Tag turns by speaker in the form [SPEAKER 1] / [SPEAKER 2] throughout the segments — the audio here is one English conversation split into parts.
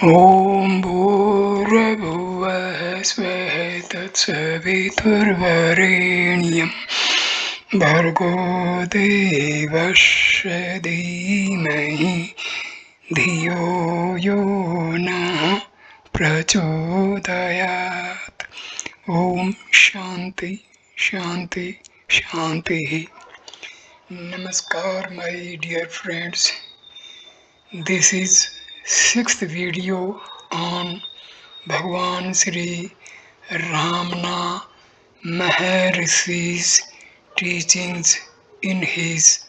[SPEAKER 1] ॐ भूर्भुवः स्वः तत्सवितुर्वरेण्यं भर्गो देवस्य धीमहि धियो यो नः प्रचोदयात्। ॐ शान्ति शान्ति शान्तिः। Namaskar, my dear friends. This is sixth video on Bhagwan Sri Ramana Maharshi's teachings in his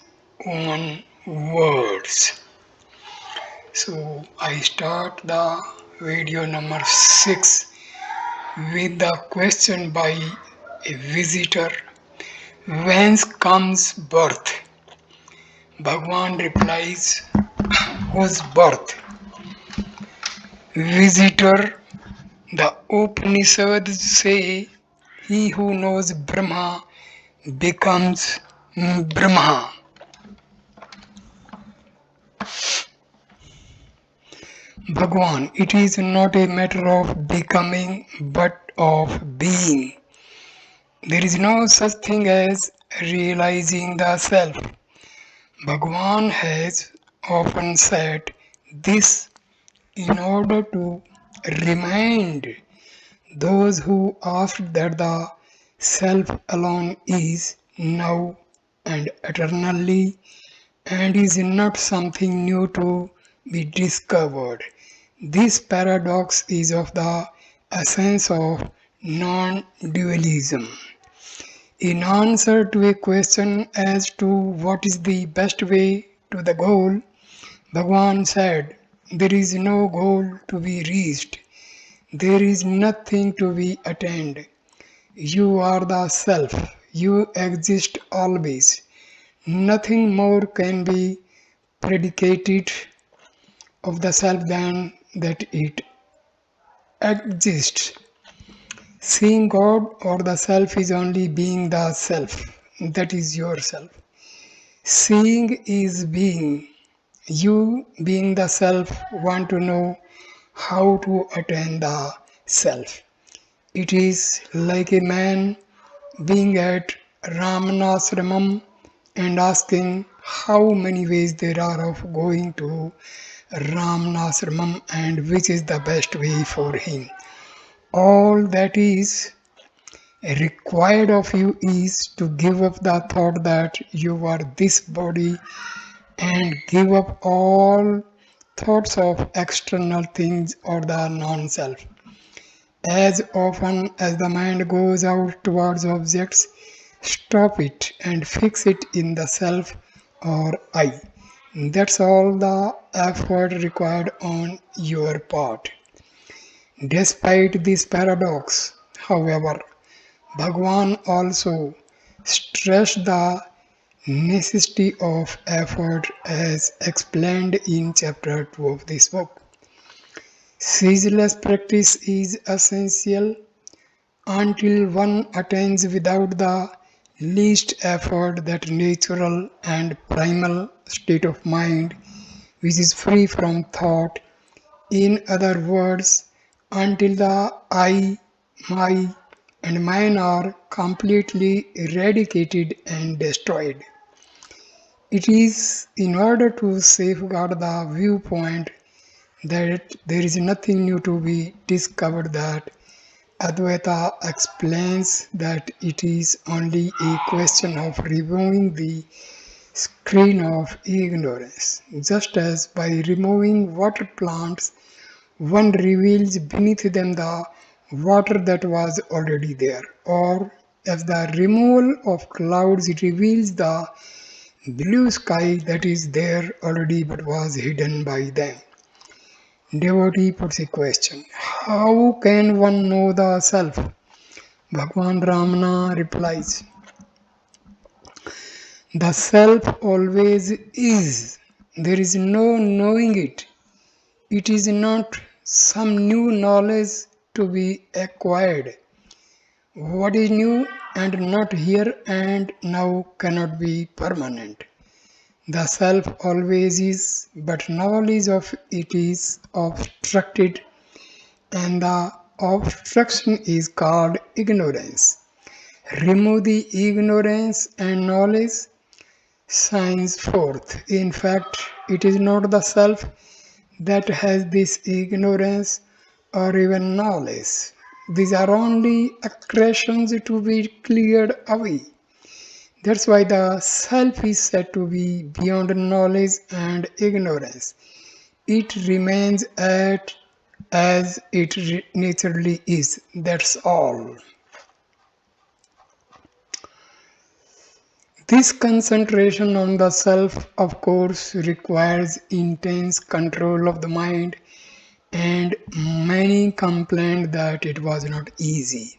[SPEAKER 1] own words. So I start the video number 6 with the question by a visitor: whence comes birth? Bhagwan replies, whose birth? Visitor: the Upanishads say, he who knows Brahma becomes Brahma. Bhagwan: it is not a matter of becoming but of being. There is no such thing as realizing the self. Bhagwan has often said this in order to remind those who ask that the self alone is now and eternally and is not something new to be discovered. This paradox is of the essence of non-dualism. In answer to a question as to what is the best way to the goal, Bhagwan said, there is no goal to be reached. There is nothing to be attained. You are the self. You exist always. Nothing more can be predicated of the self than that it exists. Seeing God or the self is only being the self. That is yourself. Seeing is being. You, being the self, want to know how to attain the self. It is like a man being at Ramanashramam and asking how many ways there are of going to Ramanashramam and which is the best way for him. All that is required of you is to give up the thought that you are this body and give up all thoughts of external things or the non-self. As often as the mind goes out towards objects, stop it and fix it in the self or I. That's all the effort required on your part. Despite this paradox, however, Bhagwan also stressed the necessity of effort as explained in chapter 2 of this book. Ceaseless practice is essential until one attains without the least effort that natural and primal state of mind which is free from thought. In other words, until the I, my and mine are completely eradicated and destroyed. It is in order to safeguard the viewpoint that there is nothing new to be discovered that Advaita explains that it is only a question of removing the screen of ignorance. Just as by removing water plants, one reveals beneath them the water that was already there, or as the removal of clouds reveals the blue sky that is there already but was hidden by them. Devotee puts a question: how can one know the self? Bhagwan Ramana replies, the self always is. There is no knowing it. It is not some new knowledge to be acquired. What is new and not here and now cannot be permanent. The self always is, but knowledge of it is obstructed, and the obstruction is called ignorance. Remove the ignorance and knowledge shines forth. In fact, it is not the self that has this ignorance or even knowledge. These are only accretions to be cleared away. That's why the self is said to be beyond knowledge and ignorance. It remains as it naturally is. That's all. This concentration on the self, of course, requires intense control of the mind, and many complained that it was not easy.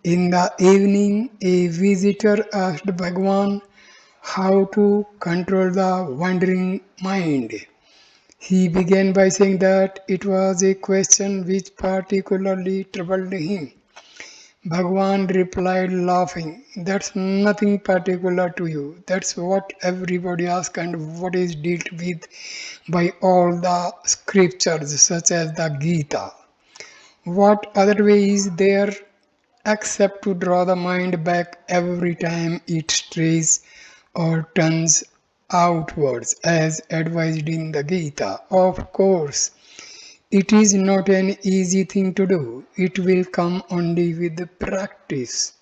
[SPEAKER 1] In the evening, a visitor asked Bhagwan how to control the wandering mind. He began by saying that it was a question which particularly troubled him. Bhagwan replied laughing, "That's nothing particular to you. That's what everybody asks and what is dealt with by all the scriptures such as the Gita. What other way is there except to draw the mind back every time it strays or turns outwards as advised in the Gita? Of course, it is not an easy thing to do. It will come only with practice."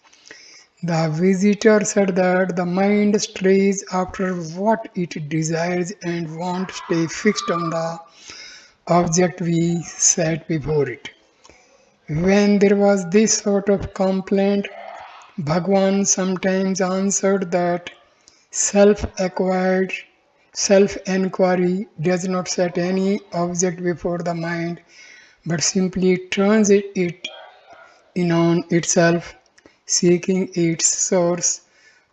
[SPEAKER 1] The visitor said that the mind strays after what it desires and won't stay fixed on the object we set before it. When there was this sort of complaint, Bhagwan sometimes answered that self-acquired self-enquiry does not set any object before the mind, but simply turns it in on itself, seeking its source.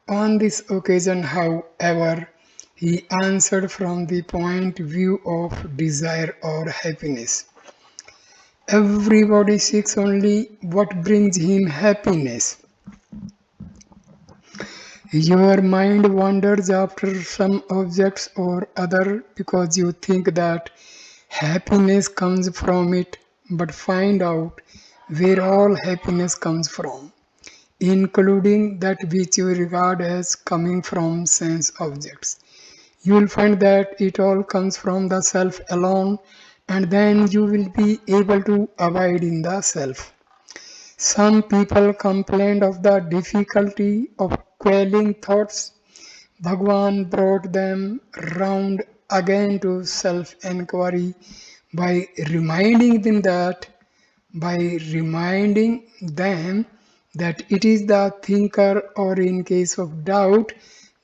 [SPEAKER 1] On this occasion, however, he answered from the point of view of desire or happiness. Everybody seeks only what brings him happiness. Your mind wanders after some objects or other because you think that happiness comes from it, but find out where all happiness comes from, including that which you regard as coming from sense objects. You will find that it all comes from the self alone, and then you will be able to abide in the self. Some people complained of the difficulty of quelling thoughts. Bhagwan brought them round again to self-enquiry by reminding them that it is the thinker, or in case of doubt,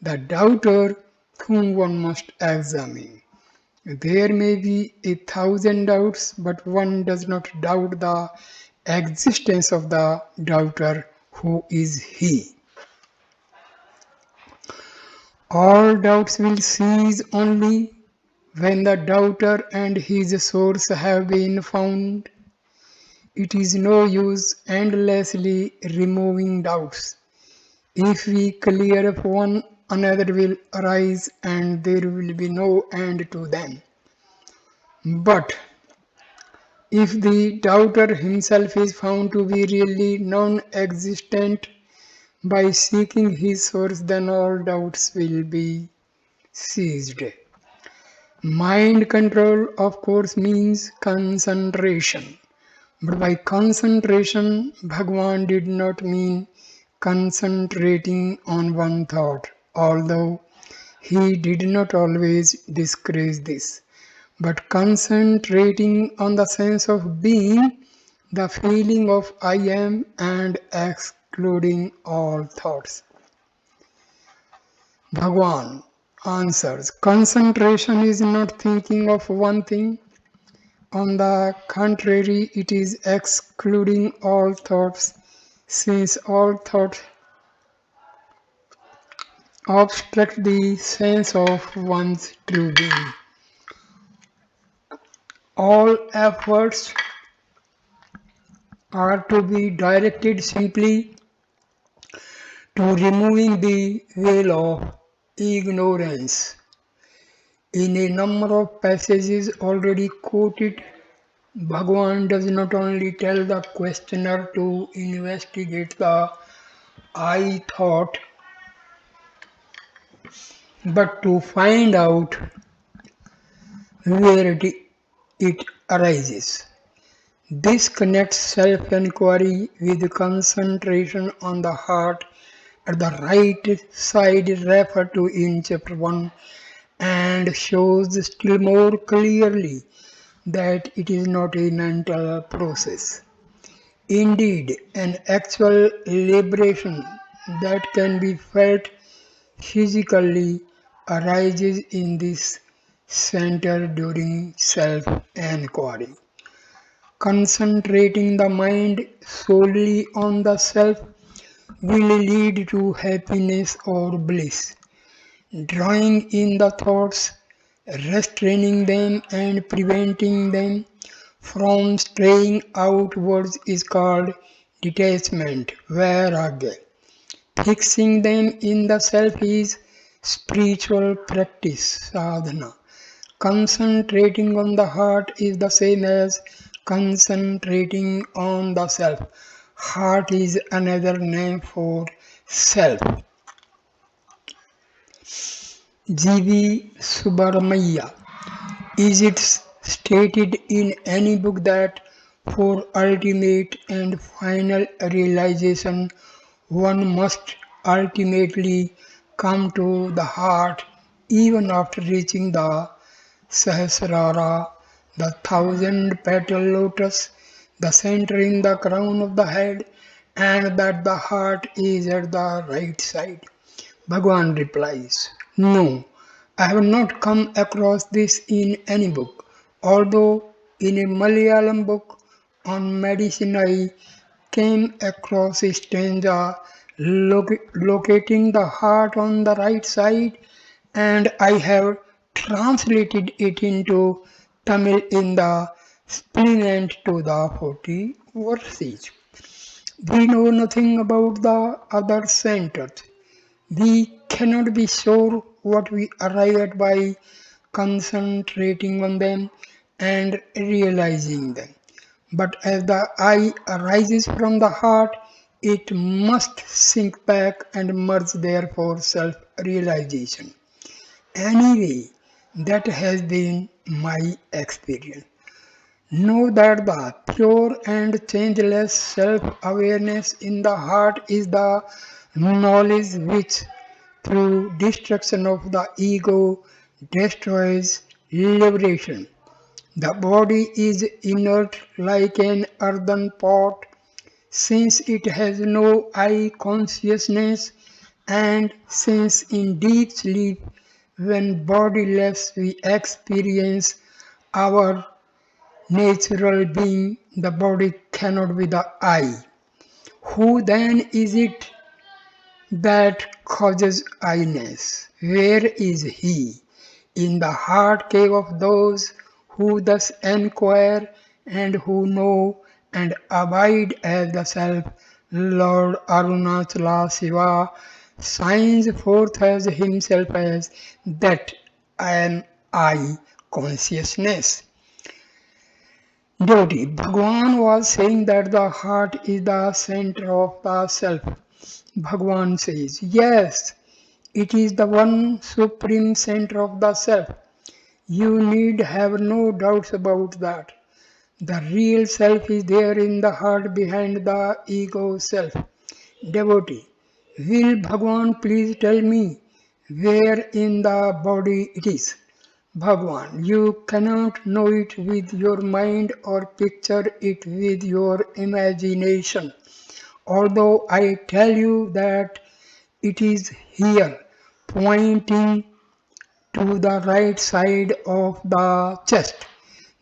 [SPEAKER 1] the doubter, whom one must examine. There may be 1,000 doubts, but one does not doubt the existence of the doubter. Who is he? All doubts will cease only when the doubter and his source have been found. It is no use endlessly removing doubts. If we clear up one, another will arise and there will be no end to them. But if the doubter himself is found to be really non-existent by seeking his source, then all doubts will be ceased. Mind control, of course, means concentration. But by concentration, Bhagwan did not mean concentrating on one thought, although he did not always discourage this, but concentrating on the sense of being, the feeling of I am, and excluding all thoughts. Bhagwan answers, concentration is not thinking of one thing. On the contrary, it is excluding all thoughts, since all thoughts obstruct the sense of one's true being. All efforts are to be directed simply to removing the veil of ignorance. In a number of passages already quoted, Bhagwan does not only tell the questioner to investigate the I thought, but to find out where it arises. This connects self-inquiry with concentration on the heart at the right side referred to in chapter 1 and shows still more clearly that it is not a mental process. Indeed, an actual liberation that can be felt physically arises in this center during self-inquiry. Concentrating the mind solely on the self will lead to happiness or bliss. Drawing in the thoughts, restraining them and preventing them from straying outwards is called detachment, vairagya. Fixing them in the self is spiritual practice, sadhana. Concentrating on the heart is the same as concentrating on the self. Heart is another name for self. G.V. Subramanya. Is it stated in any book that for ultimate and final realization one must ultimately come to the heart even after reaching the Sahasrara, the thousand petal lotus, the center in the crown of the head, and that the heart is at the right side? Bhagwan replies, no, I have not come across this in any book, although in a Malayalam book on medicine I came across a stanza locating the heart on the right side, and I have translated it into Tamil in the supplement to the 40 verses. We know nothing about the other centers. We cannot be sure what we arrive at by concentrating on them and realizing them. But as the I arises from the heart, it must sink back and merge there for self-realization. Anyway, that has been my experience. Know that the pure and changeless self-awareness in the heart is the knowledge which, through destruction of the ego, destroys liberation. The body is inert like an earthen pot, since it has no I consciousness, and since in deep sleep, when bodiless we experience our natural being, the body cannot be the I. Who then is it that causes I-ness? Where is he? In the heart cave of those who thus enquire and who know and abide as the self, Lord Arunachala Shiva shines forth as himself as that am I consciousness. Devotee, Bhagwan was saying that the heart is the center of the self. Bhagwan says, yes, it is the one supreme center of the self. You need have no doubts about that. The real self is there in the heart behind the ego self. Devotee, will Bhagwan please tell me where in the body it is? Bhagwan, you cannot know it with your mind or picture it with your imagination. Although I tell you that it is here, pointing to the right side of the chest.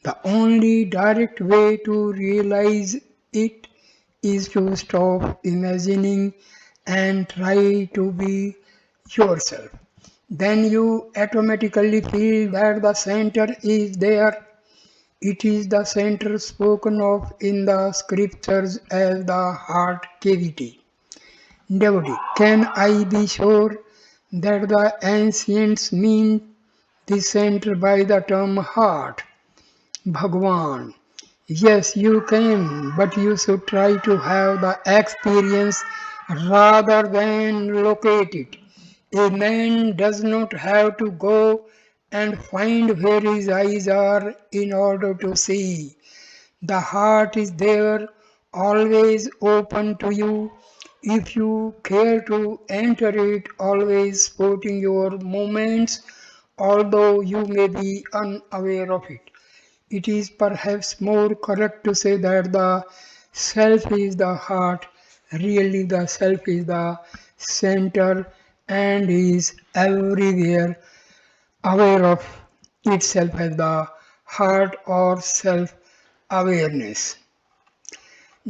[SPEAKER 1] The only direct way to realize it is to stop imagining and try to be yourself. Then you automatically feel that the center is there. It is the center spoken of in the scriptures as the heart cavity. Devotee, can I be sure that the ancients mean the center by the term heart. Bhagwan. Yes, you can, but you should try to have the experience rather than locate it. A man does not have to go and find where his eyes are in order to see. The heart is there, always open to you. If you care to enter it, always supporting your movements, although you may be unaware of it. It is perhaps more correct to say that the self is the heart, really the self is the center and is everywhere aware of itself as the heart or self awareness.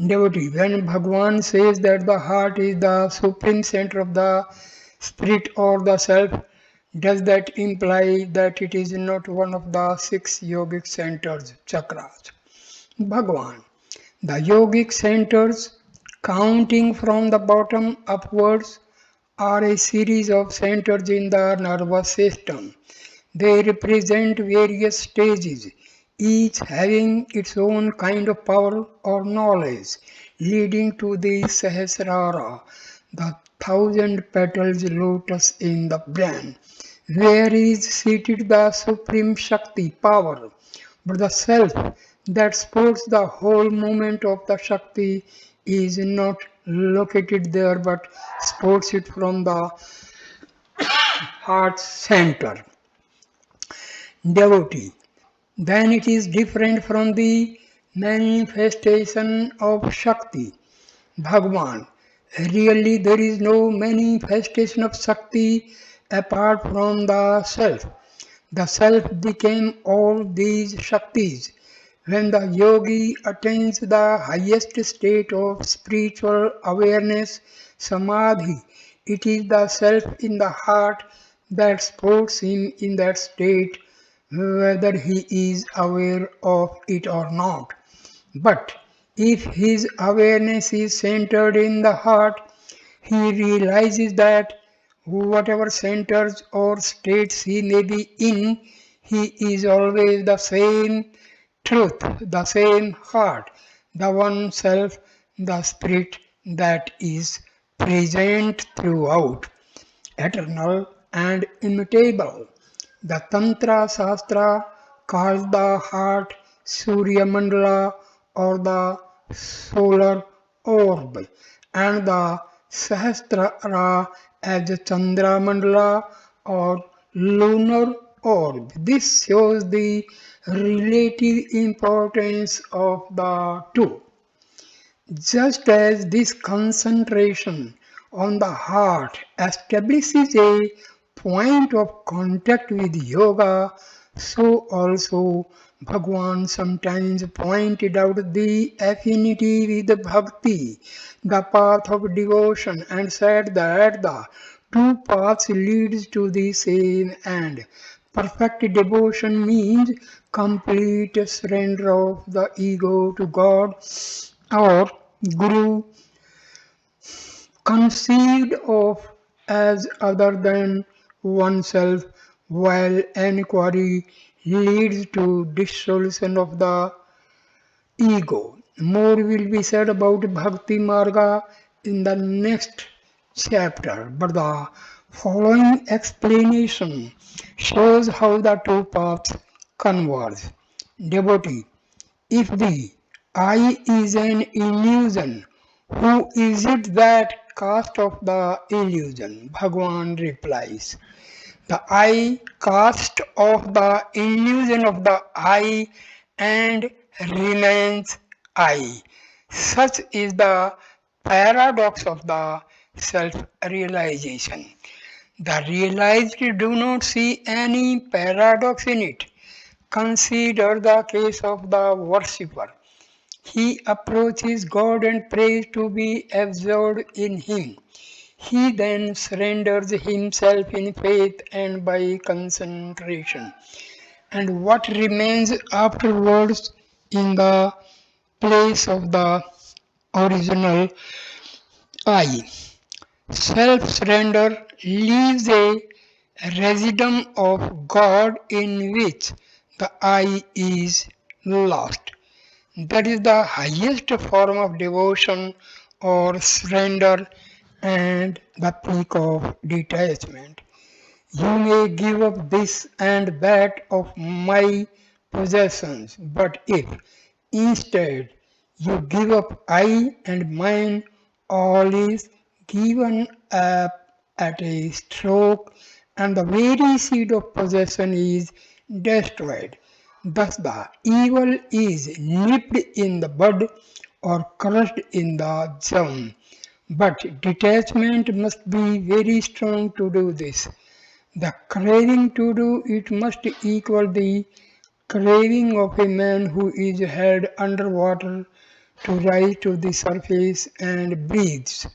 [SPEAKER 1] Devotee, when Bhagwan says that the heart is the supreme center of the spirit or the self, does that imply that it is not one of the six yogic centers, chakras? Bhagwan, the yogic centers, counting from the bottom upwards, are a series of centers in the nervous system. They represent various stages, each having its own kind of power or knowledge, leading to the Sahasrara, the thousand petals lotus in the brain, where is seated the supreme Shakti power. But the self that supports the whole movement of the Shakti is not located there but supports it from the heart center. Devotee. Then it is different from the manifestation of Shakti. Bhagwan. Really, there is no manifestation of Shakti apart from the Self. The Self became all these Shaktis. When the yogi attains the highest state of spiritual awareness, samadhi, it is the self in the heart that supports him in that state, whether he is aware of it or not. But if his awareness is centered in the heart, he realizes that whatever centers or states he may be in, he is always the same truth, the same heart, the one self, the spirit that is present throughout, eternal and immutable. The Tantra Shastra calls the heart Surya Mandala or the solar orb, and the Sahasrara as Chandra Mandala or lunar orb. This shows the relative importance of the two. Just as this concentration on the heart establishes a point of contact with yoga, so also Bhagwan sometimes pointed out the affinity with bhakti, the path of devotion, and said that the two paths leads to the same end. Perfect devotion means complete surrender of the ego to God or Guru, conceived of as other than oneself, while enquiry leads to dissolution of the ego. More will be said about Bhakti Marga in the next chapter, but the following explanation shows how the two paths converge. Devotee, if the I is an illusion, who is it that cast off the illusion? Bhagwan replies, the I cast off the illusion of the I and remains I. Such is the paradox of the self-realization. The realized do not see any paradox in it. Consider the case of the worshipper. He approaches God and prays to be absorbed in Him. He then surrenders himself in faith and by concentration. And what remains afterwards in the place of the original I? Self surrender leaves a residuum of God in which the I is lost. That is the highest form of devotion or surrender and the peak of detachment. You may give up this and that of my possessions, but if instead you give up I and mine, all is given up at a stroke, and the very seed of possession is destroyed. Thus, the evil is nipped in the bud or crushed in the germ. But detachment must be very strong to do this. The craving to do it must equal the craving of a man who is held under water to rise to the surface and breathes.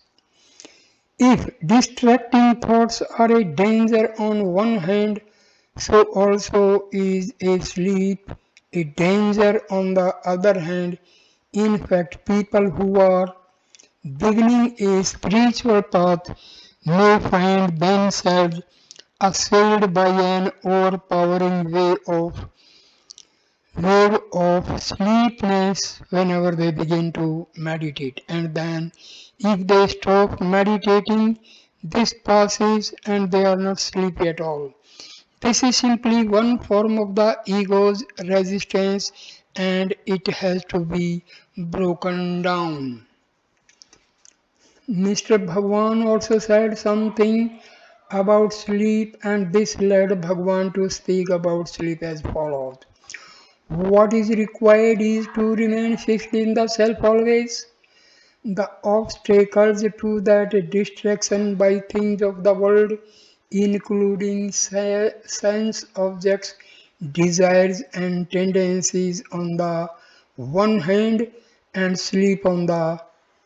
[SPEAKER 1] If distracting thoughts are a danger on one hand, so also is a sleep a danger on the other hand. In fact, people who are beginning a spiritual path may find themselves assailed by an overpowering wave of sleepiness whenever they begin to meditate. And then, if they stop meditating, this passes and they are not sleepy at all. This is simply one form of the ego's resistance and it has to be broken down. Mr. Bhagwan also said something about sleep, and this led Bhagwan to speak about sleep as follows. What is required is to remain fixed in the self always. The obstacles to that distraction by things of the world, including sense objects, desires, and tendencies on the one hand, and sleep on the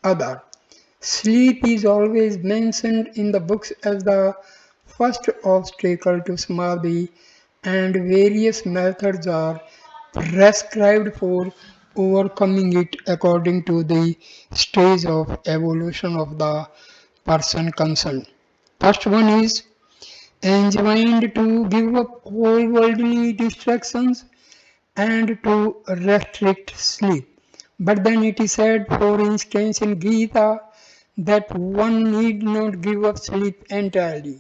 [SPEAKER 1] other. Sleep is always mentioned in the books as the first obstacle to samadhi, and various methods are prescribed for overcoming it according to the stage of evolution of the person concerned. First one is enjoined to give up all worldly distractions and to restrict sleep. But then it is said, for instance, in Gita, that one need not give up sleep entirely.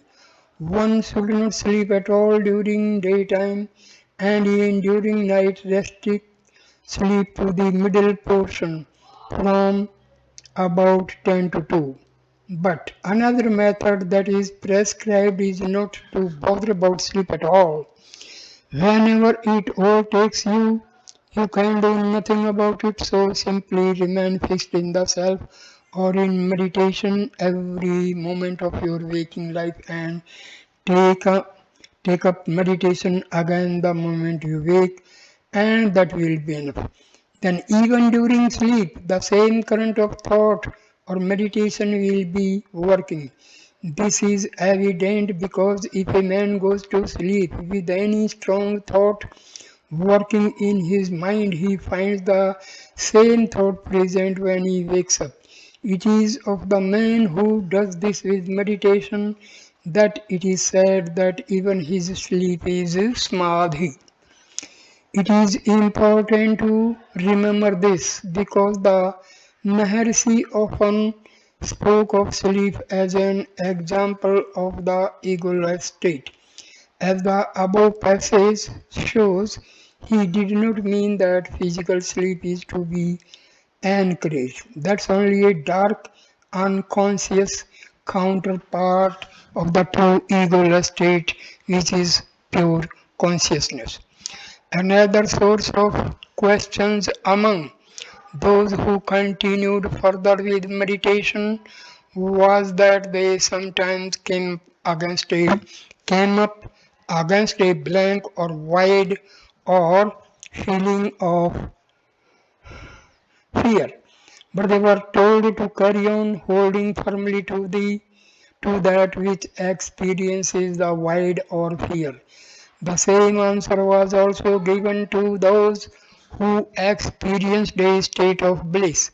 [SPEAKER 1] One should not sleep at all during daytime, and even during night restrict sleep to the middle portion from about 10 to 2. But another method that is prescribed is not to bother about sleep at all. Whenever it overtakes you, you can do nothing about it, so simply remain fixed in the self or in meditation every moment of your waking life and take up, take up meditation again the moment you wake, and that will be enough. Then, even during sleep, the same current of thought or meditation will be working. This is evident because if a man goes to sleep with any strong thought working in his mind, he finds the same thought present when he wakes up. It is of the man who does this with meditation that it is said that even his sleep is samadhi. It is important to remember this because the Maharshi often spoke of sleep as an example of the egoless state. As the above passage shows, he did not mean that physical sleep is to be encouraged. That's only a dark, unconscious counterpart of the true egoless state, which is pure consciousness. Another source of questions among those who continued further with meditation was that they sometimes came up against a blank or void or feeling of fear, but they were told to carry on holding firmly to that which experiences the void or fear. The same answer was also given to those who experienced a state of bliss.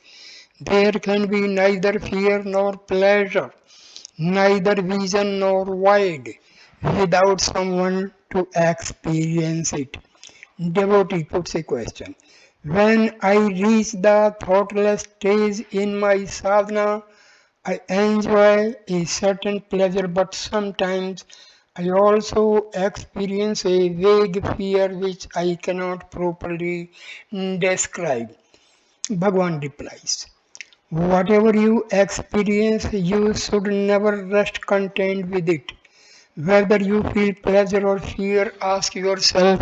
[SPEAKER 1] There can be neither fear nor pleasure, neither vision nor void. without someone to experience it. Devotee puts a question. When I reach the thoughtless stage in my sadhana, I enjoy a certain pleasure, but sometimes I also experience a vague fear which I cannot properly describe. Bhagwan replies, whatever you experience, you should never rest content with it. Whether you feel pleasure or fear, ask yourself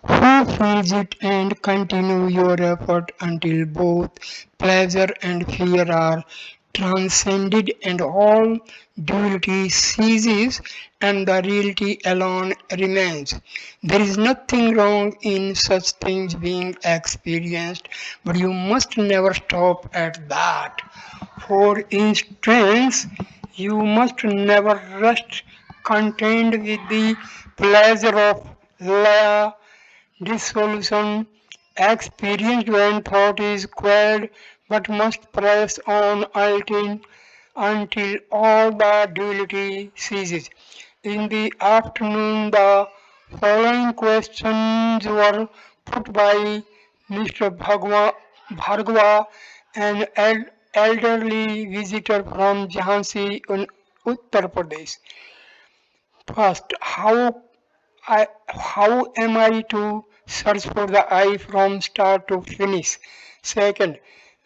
[SPEAKER 1] who feels it and continue your effort until both pleasure and fear are transcended and all duality ceases and the reality alone remains. There is nothing wrong in such things being experienced, but you must never stop at that. For instance, you must never rest content with the pleasure of laya dissolution experienced when thought is quelled, but must press on until all the duality ceases. In the afternoon, the following questions were put by Mr. Bhargava, an elderly visitor from Jhansi in Uttar Pradesh. First, how am I to search for the I from start to finish? Second,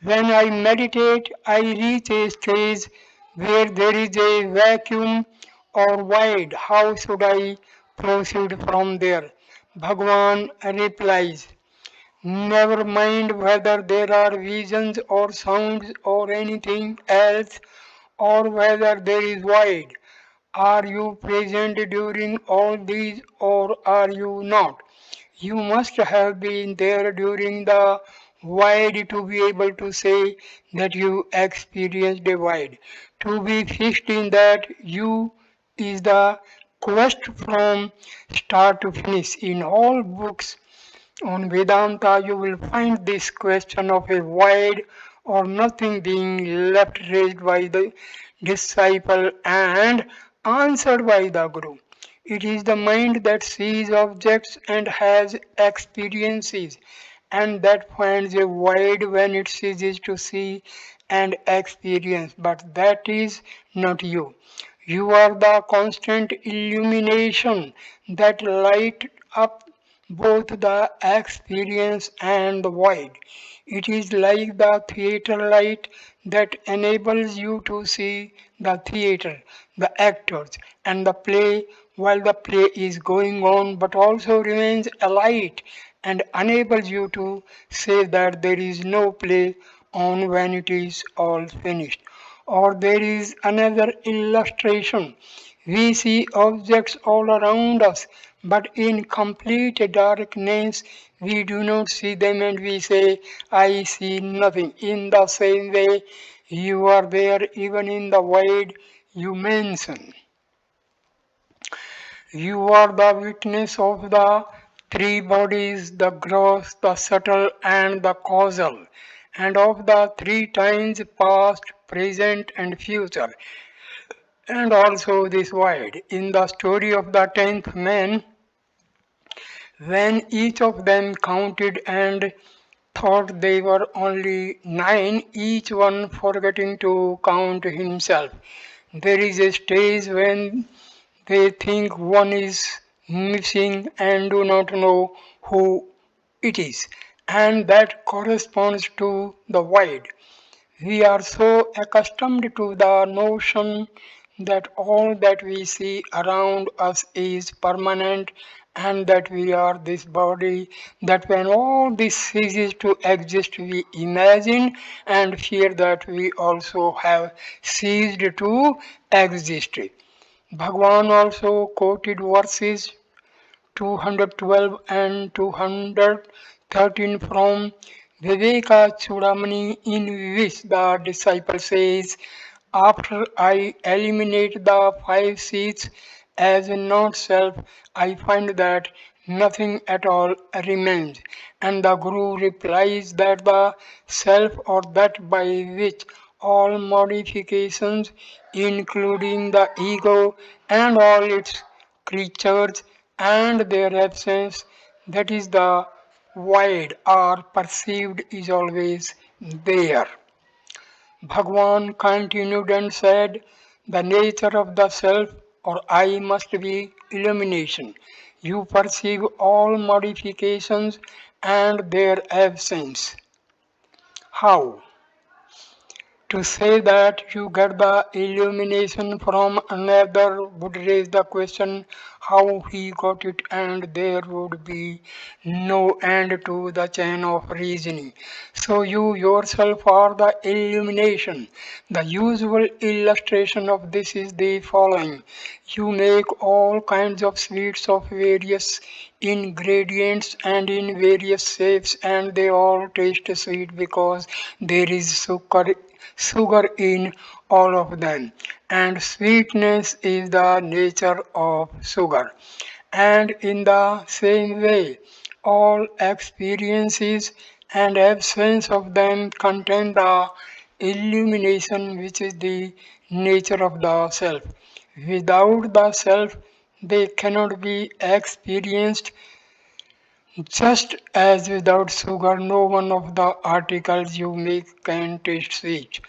[SPEAKER 1] when I meditate, I reach a stage where there is a vacuum or void. How should I proceed from there? Bhagwan replies, never mind whether there are visions or sounds or anything else, or whether there is void. Are you present during all these or are you not? You must have been there during the void to be able to say that you experienced a void. To be fixed in that you is the quest from start to finish. In all books on Vedanta, you will find this question of a void or nothing being left raised by the disciple and answered by the Guru. It is the mind that sees objects and has experiences, and that finds a void when it ceases to see and experience. But that is not you. You are the constant illumination that light up both the experience and the void. It is like the theater light that enables you to see the theater, the actors, and the play while the play is going on, but also remains a light and enables you to say that there is no play on when it is all finished. Or there is another illustration. We see objects all around us, but in complete darkness we do not see them and we say, I see nothing. In the same way, you are there even in the void you mention. You are the witness of the three bodies, the gross, the subtle, and the causal, and of the three times past, present, and future, and also this void. In the story of the tenth man, when each of them counted and thought they were only nine, each one forgetting to count himself. There is a stage when they think one is missing and do not know who it is, and that corresponds to the void. We are so accustomed to the notion that all that we see around us is permanent and that we are this body, that when all this ceases to exist, we imagine and fear that we also have ceased to exist. Bhagwan also quoted verses 212 and 213 from Viveka Chudamani, in which the disciple says, after I eliminate the five seats as not self, I find that nothing at all remains. And the Guru replies that the self or that by which all modifications, including the ego and all its creatures and their absence, that is the void or perceived is always there. Bhagwan continued and said, the nature of the self or I must be illumination. You perceive all modifications and their absence. How? To say that you get the illumination from another would raise the question how he got it, and there would be no end to the chain of reasoning. So you yourself are the illumination. The usual illustration of this is the following. You make all kinds of sweets of various ingredients and in various shapes, and they all taste sweet because there is sugar in all of them, and sweetness is the nature of sugar. And in the same way, all experiences and absence of them contain the illumination which is the nature of the self. Without the self, they cannot be experienced, just as without sugar, no one of the articles you make can taste sweet.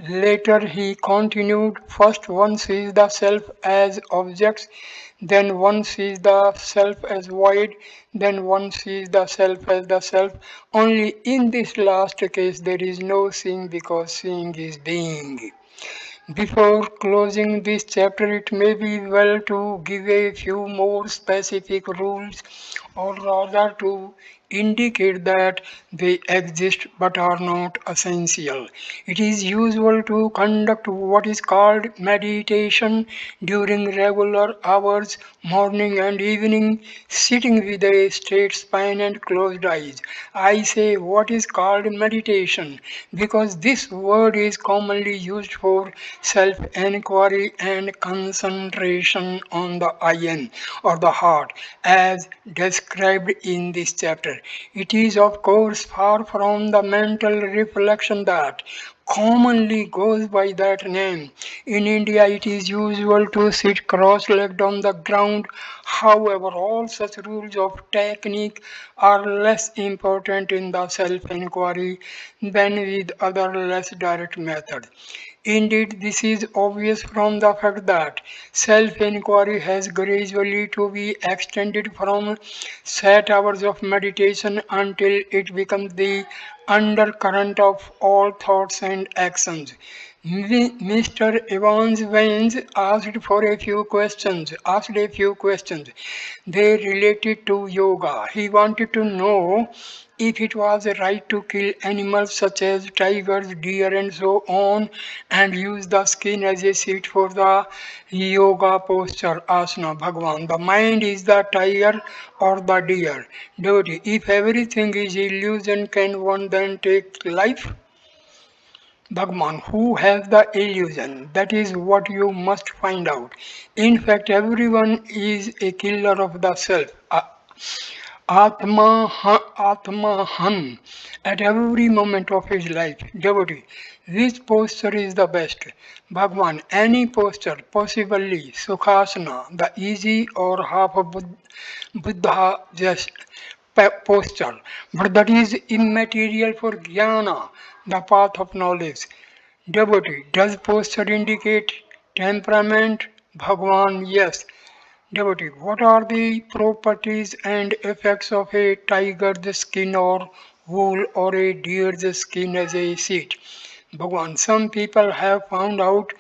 [SPEAKER 1] Later he continued, first one sees the self as objects, then one sees the self as void, then one sees the self as the self. Only in this last case there is no seeing because seeing is being. Before closing this chapter, it may be well to give a few more specific rules, or rather to indicate that they exist but are not essential. It is usual to conduct what is called meditation during regular hours, morning and evening, sitting with a straight spine and closed eyes. I say what is called meditation because this word is commonly used for self inquiry and concentration on the IN or the heart as described in this chapter. It is, of course, far from the mental reflection that commonly goes by that name. In India, it is usual to sit cross-legged on the ground. However, all such rules of technique are less important in the self-inquiry than with other less direct methods. Indeed, this is obvious from the fact that self-inquiry has gradually to be extended from set hours of meditation until it becomes the undercurrent of all thoughts and actions. Mr. Evans Vance asked a few questions. They related to yoga. He wanted to know if it was right to kill animals such as tigers, deer, and so on, and use the skin as a seat for the yoga posture, asana, Bhagwan. The mind is the tiger or the deer. Devotee, if everything is illusion, can one then take life? Bhagwan, who has the illusion? That is what you must find out. In fact, everyone is a killer of the self. Atmahan at every moment of his life. Devotee, which posture is the best? Bhagwan, any posture, possibly Sukhasana, the easy or half of Buddha just posture. But that is immaterial for jnana, the path of knowledge. Devotee, does posture indicate temperament? Bhagwan, yes. Devotee, what are the properties and effects of a tiger's skin or wool or a deer's skin as a seat? Bhagwan, some people have found out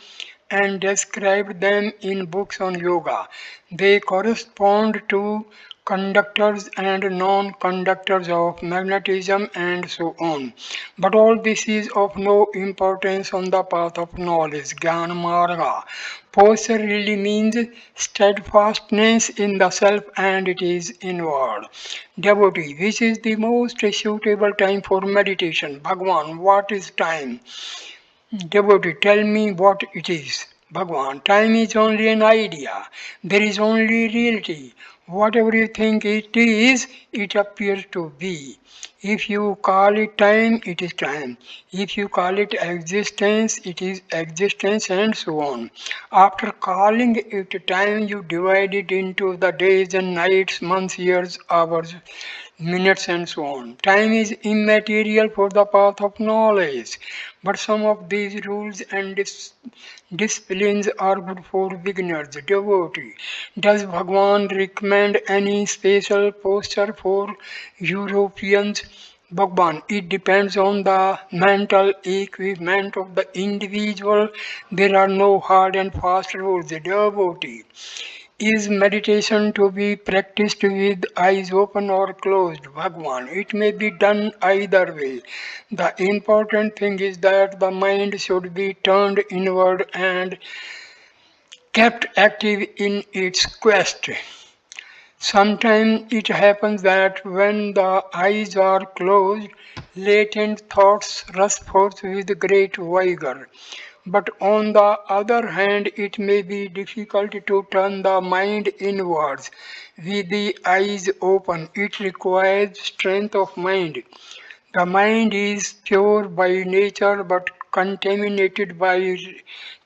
[SPEAKER 1] and described them in books on yoga. They correspond to conductors and non-conductors of magnetism and so on. But all this is of no importance on the path of knowledge, Jnana Marga. Posture really means steadfastness in the self and it is inward. Devotee, which is the most suitable time for meditation? Bhagwan, what is time? Devotee, tell me what it is. Bhagwan, time is only an idea. There is only reality. Whatever you think it is, it appears to be. If you call it time, it is time. If you call it existence, it is existence, and so on. After calling it time, you divide it into the days and nights, months, years, hours, minutes, and so on. Time is immaterial for the path of knowledge, but some of these rules and disciplines are good for beginners, devotee. Does Bhagwan recommend any special posture for Europeans? Bhagwan, it depends on the mental equipment of the individual. There are no hard and fast rules. Devotee. Is meditation to be practiced with eyes open or closed? Bhagwan. It may be done either way. The important thing is that the mind should be turned inward and kept active in its quest. Sometimes it happens that when the eyes are closed, latent thoughts rush forth with great vigor. But on the other hand, it may be difficult to turn the mind inwards with the eyes open. It requires strength of mind. The mind is pure by nature but contaminated by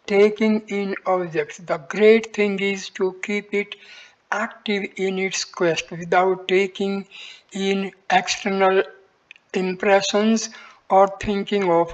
[SPEAKER 1] taking in objects. The great thing is to keep it active in its quest without taking in external impressions or thinking of